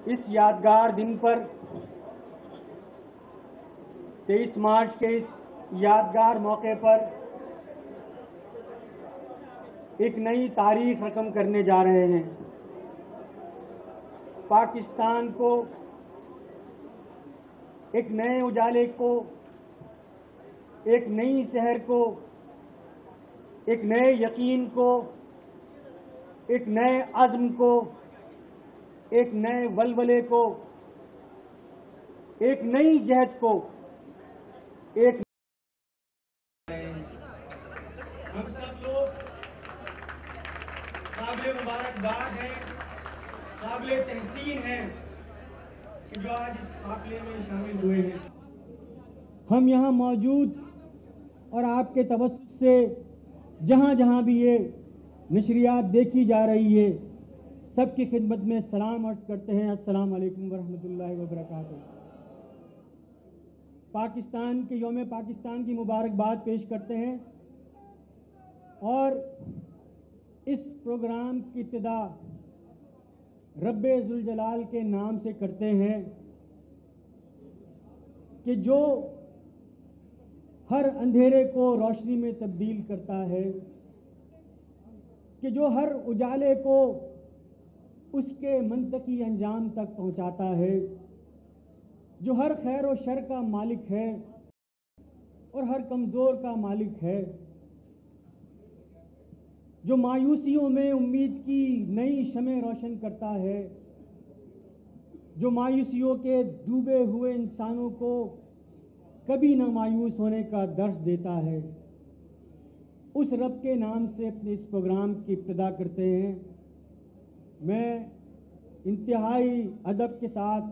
इस यादगार दिन पर 23 मार्च के इस यादगार मौके पर एक नई तारीख रकम करने जा रहे हैं। पाकिस्तान को एक नए उजाले को, एक नई शहर को, एक नए यकीन को, एक नए अज़्म को, एक नए वलवले को, एक नई जहद को, एक हम सब लोग काबिल मुबारकबाद हैं, काबिल तहसीन हैं कि जो आज इस काफिले में शामिल हुए हैं। हम यहाँ मौजूद और आपके तवज्जुह से जहाँ जहाँ भी ये नशरियात देखी जा रही है, सबकी खिदमत में सलाम अर्ज़ करते हैं। अस्सलाम वालेकुम वरहमतुल्लाहि वबरकातुहू। पाकिस्तान के यौम पाकिस्तान की मुबारकबाद पेश करते हैं और इस प्रोग्राम की इब्तिदा रब्बे ज़ुल जलाल के नाम से करते हैं कि जो हर अंधेरे को रोशनी में तब्दील करता है, कि जो हर उजाले को उसके मंतकी अंजाम तक पहुंचाता है, जो हर खैर और शर का मालिक है और हर कमज़ोर का मालिक है, जो मायूसियों में उम्मीद की नई शमें रोशन करता है, जो मायूसियों के डूबे हुए इंसानों को कभी ना मायूस होने का दर्स देता है, उस रब के नाम से अपने इस प्रोग्राम की इब्तिदा करते हैं। मैं इंतहाई अदब के साथ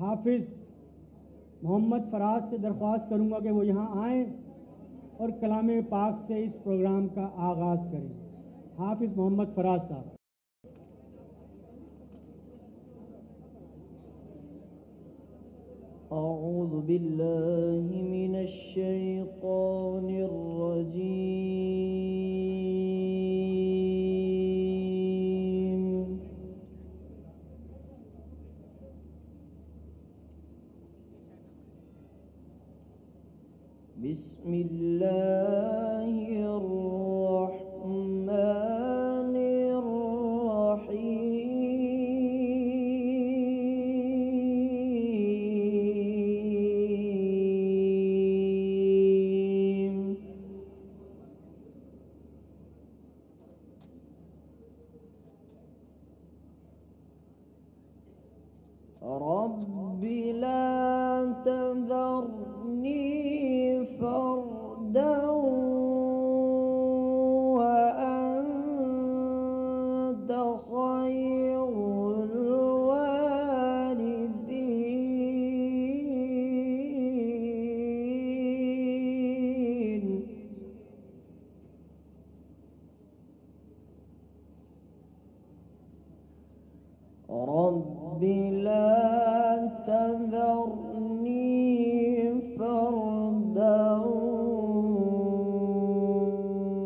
हाफिज़ मोहम्मद फराज से दरख्वास्त करूंगा कि वो यहाँ आएँ और कलाम पाक से इस प्रोग्राम का आगाज़ करें। हाफिज़ मोहम्मद फराज साहब। अऊज़ु बिल्लाहि मिनश शैतानिर रजीम। बिस्मिल्लाहिर रहमानिर रहीम। रब्बि ला तज़रनी फर्दन व अन्त खैरुल वारिसीन। रब्बि ला तज़रनी फर्दन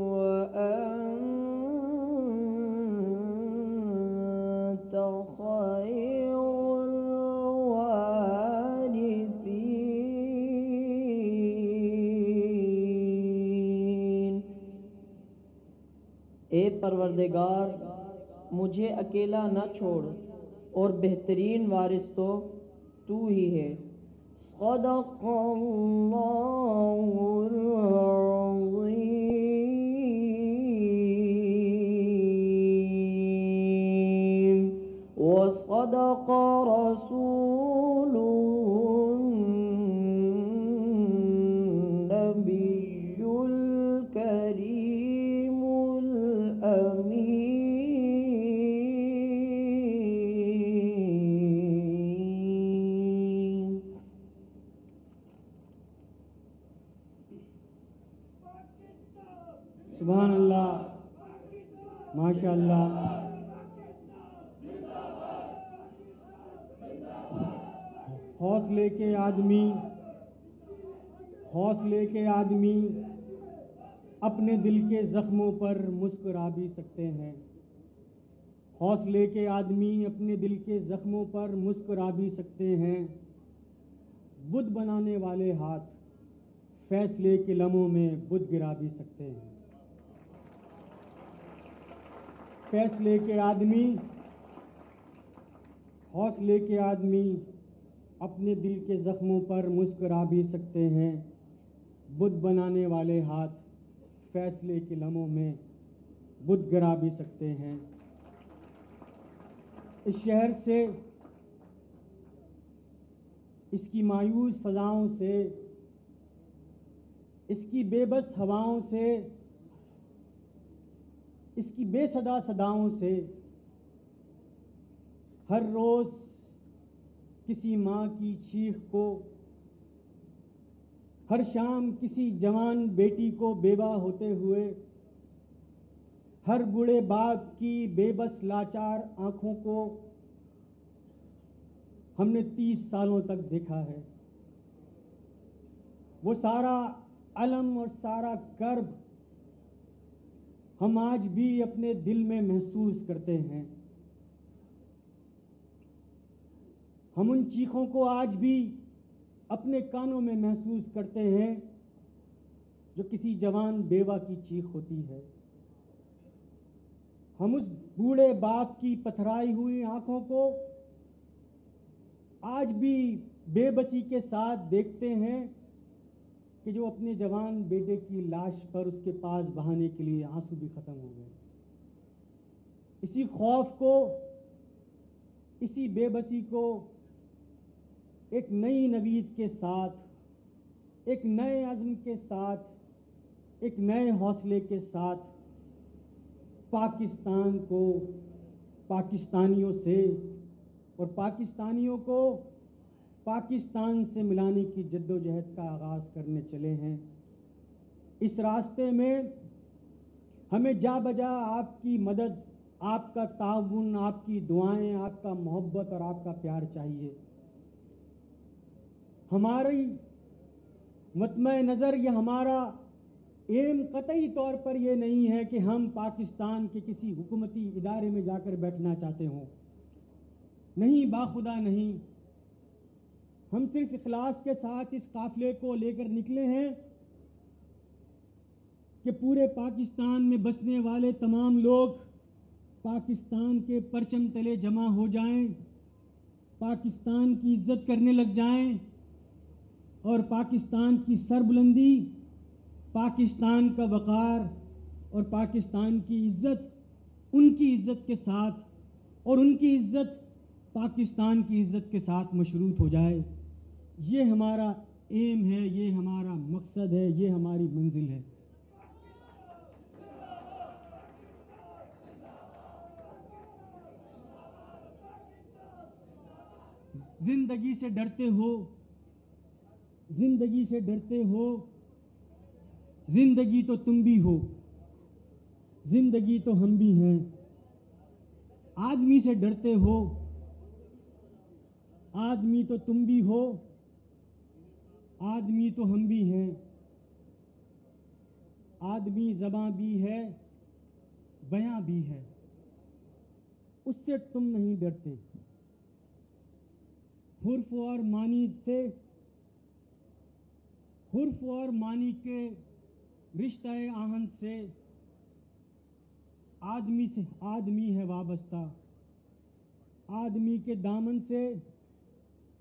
व अन्त खैरुल वारिसीन। ए परवरदिगार, मुझे अकेला न छोड़ और बेहतरीन वारिस तो तू ही है। सदक़ल्लाहुल अज़ीम व सदक़ रसूलुहुन नबियुल करीमुल अमीन। सुभान अल्लाह, माशाअल्लाह। हौसले के आदमी अपने दिल के ज़ख्मों पर मुस्कुरा भी सकते हैं, हौसले के आदमी अपने दिल के जख्मों पर मुस्कुरा भी सकते हैं। बुद्ध बनाने वाले हाथ फैसले के लम्हों में बुद्ध गिरा भी सकते हैं। फैसले के आदमी, हौसले के आदमी अपने दिल के जख्मों पर मुस्कुरा भी सकते हैं। बुद्ध बनाने वाले हाथ फैसले के लम्हों में बुद्ध गिरा भी सकते हैं। इस शहर से, इसकी मायूस फजाओं से, इसकी बेबस हवाओं से, इसकी बेसदा सदाओं से हर रोज किसी माँ की चीख को, हर शाम किसी जवान बेटी को बेवा होते हुए, हर बूढ़े बाप की बेबस लाचार आंखों को हमने 30 सालों तक देखा है। वो सारा अलम और सारा कर्ब हम आज भी अपने दिल में महसूस करते हैं। हम उन चीखों को आज भी अपने कानों में महसूस करते हैं जो किसी जवान बेवा की चीख होती है। हम उस बूढ़े बाप की पथराई हुई आंखों को आज भी बेबसी के साथ देखते हैं कि जो अपने जवान बेटे की लाश पर उसके पास बहाने के लिए आंसू भी खत्म हो गए। इसी खौफ को, इसी बेबसी को एक नई नवीद के साथ, एक नए अज़्म के साथ, एक नए हौसले के साथ पाकिस्तान को पाकिस्तानियों से और पाकिस्तानियों को पाकिस्तान से मिलाने की जद्दोजहद का आगाज़ करने चले हैं। इस रास्ते में हमें जा बजा आपकी मदद, आपका ताउन, आपकी दुआएं, आपका मोहब्बत और आपका प्यार चाहिए। हमारी मतमे नज़र या हमारा एम कतई तौर पर यह नहीं है कि हम पाकिस्तान के किसी हुकूमती इदारे में जाकर बैठना चाहते हों। नहीं, बाखुदा नहीं। हम सिर्फ इखलास के साथ इस काफिले को लेकर निकले हैं कि पूरे पाकिस्तान में बसने वाले तमाम लोग पाकिस्तान के परचम तले जमा हो जाएं, पाकिस्तान की इज्जत करने लग जाएं और पाकिस्तान की सरबुलंदी, पाकिस्तान का वक़ार और पाकिस्तान की इज्जत उनकी इज्जत के साथ और उनकी इज्जत पाकिस्तान की इज्जत के साथ मशरूत हो जाए। ये हमारा एम है, ये हमारा मकसद है, ये हमारी मंजिल है। जिंदगी से डरते हो, जिंदगी से डरते हो, जिंदगी तो तुम भी हो, जिंदगी तो हम भी हैं। आदमी से डरते हो, आदमी तो तुम भी हो, आदमी तो हम भी हैं। आदमी ज़बां भी है, बयां भी है, उससे तुम नहीं डरते। हुर्फ और मानी से, हुर्फ और मानी के रिश्ते आहन से आदमी है वाबस्ता। आदमी के दामन से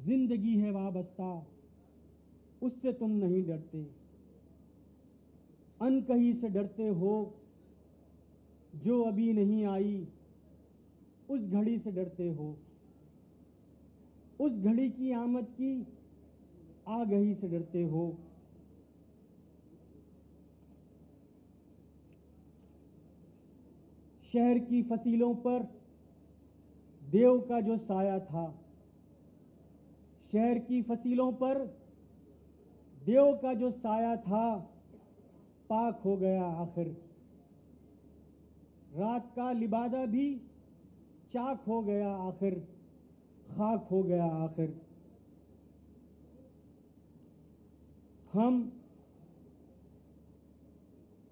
जिंदगी है वाबस्ता, उससे तुम नहीं डरते। अनकही से डरते हो जो अभी नहीं आई, उस घड़ी से डरते हो, उस घड़ी की आमद की आगही से डरते हो। शहर की फसीलों पर देव का जो साया था, शहर की फसीलों पर देव का जो साया था, पाक हो गया आखिर। रात का लिबादा भी चाक हो गया आखिर, खाक हो गया आखिर। हम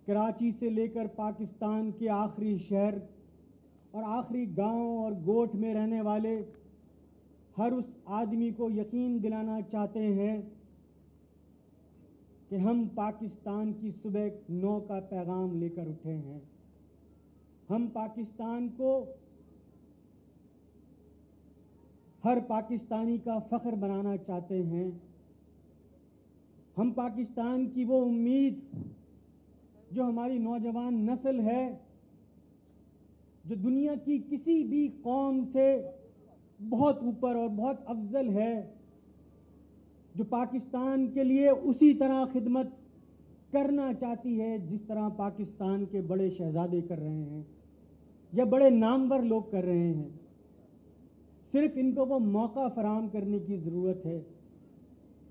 कराची से लेकर पाकिस्तान के आखिरी शहर और आखिरी गांव और गोठ में रहने वाले हर उस आदमी को यकीन दिलाना चाहते हैं कि हम पाकिस्तान की सुबह 9 का पैगाम लेकर उठे हैं। हम पाकिस्तान को हर पाकिस्तानी का फख्र बनाना चाहते हैं। हम पाकिस्तान की वो उम्मीद जो हमारी नौजवान नस्ल है, जो दुनिया की किसी भी कौम से बहुत ऊपर और बहुत अफजल है, जो पाकिस्तान के लिए उसी तरह खिदमत करना चाहती है जिस तरह पाकिस्तान के बड़े शहजादे कर रहे हैं या बड़े नामवर लोग कर रहे हैं। सिर्फ इनको वो मौका फराहम करने की ज़रूरत है।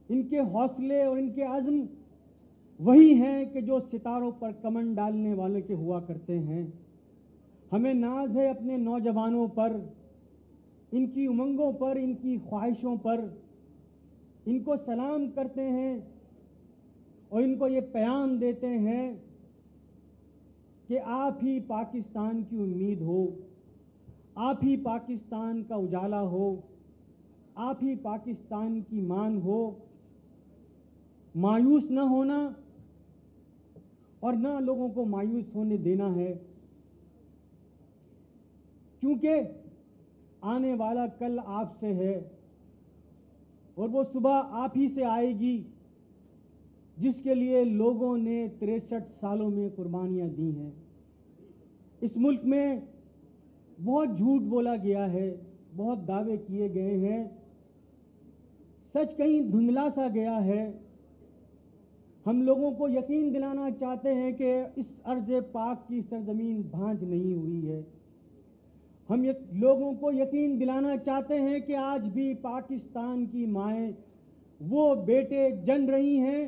इनके हौसले और इनके अज़्म वही हैं कि जो सितारों पर कमन डालने वाले के हुआ करते हैं। हमें नाज है अपने नौजवानों पर, इनकी उमंगों पर, इनकी ख्वाहिशों पर। इनको सलाम करते हैं और इनको ये पैगाम देते हैं कि आप ही पाकिस्तान की उम्मीद हो, आप ही पाकिस्तान का उजाला हो, आप ही पाकिस्तान की मान हो। मायूस न होना और ना लोगों को मायूस होने देना है, क्योंकि आने वाला कल आपसे है और वो सुबह आप ही से आएगी जिसके लिए लोगों ने 63 सालों में कुर्बानियां दी हैं। इस मुल्क में बहुत झूठ बोला गया है, बहुत दावे किए गए हैं, सच कहीं धुंधला सा गया है। हम लोगों को यकीन दिलाना चाहते हैं कि इस अर्ज़ पाक की सरजमीन भांज नहीं हुई है। हम लोगों को यकीन दिलाना चाहते हैं कि आज भी पाकिस्तान की माएँ वो बेटे जन रही हैं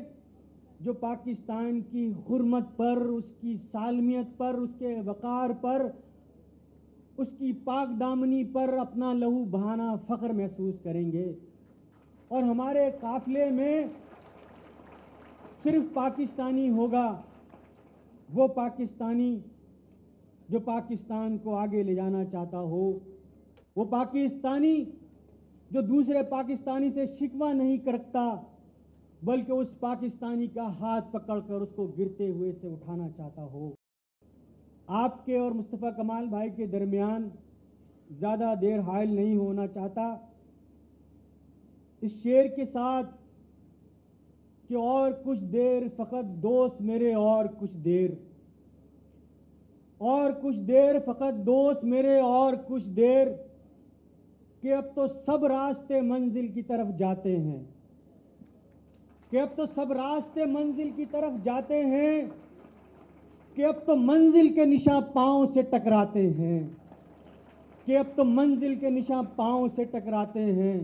जो पाकिस्तान की हुर्मत पर, उसकी सालमियत पर, उसके वक़ार पर, उसकी पाक दामनी पर अपना लहू बहाना फ़ख्र महसूस करेंगे। और हमारे काफ़िले में सिर्फ पाकिस्तानी होगा, वो पाकिस्तानी जो पाकिस्तान को आगे ले जाना चाहता हो, वो पाकिस्तानी जो दूसरे पाकिस्तानी से शिकवा नहीं करता बल्कि उस पाकिस्तानी का हाथ पकड़कर उसको गिरते हुए से उठाना चाहता हो। आपके और मुस्तफ़ा कमाल भाई के दरमियान ज़्यादा देर हायल नहीं होना चाहता। इस शेर के साथ कि और कुछ देर फ़कत दोस्त मेरे, और कुछ देर, और कुछ देर फ़कत दोस्त मेरे, और कुछ देर, कि अब तो सब रास्ते मंजिल की तरफ जाते हैं, कि अब तो सब रास्ते मंजिल की तरफ जाते हैं, कि अब तो मंजिल के निशान पाँव से टकराते हैं, कि अब तो मंजिल के निशान पाँव से टकराते हैं।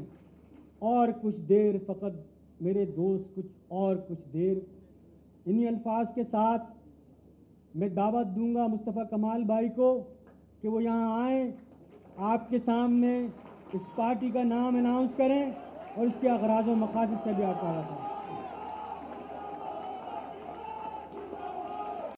और कुछ देर फ़कत मेरे दोस्त, कुछ और कुछ देर। इन्हीं अल्फाज के साथ मैं दावत दूंगा मुस्तफ़ा कमाल भाई को कि वो यहाँ आएँ, आपके सामने इस पार्टी का नाम अनाउंस करें और इसके अगराज़ व मक़ासद से भी आगाह करें।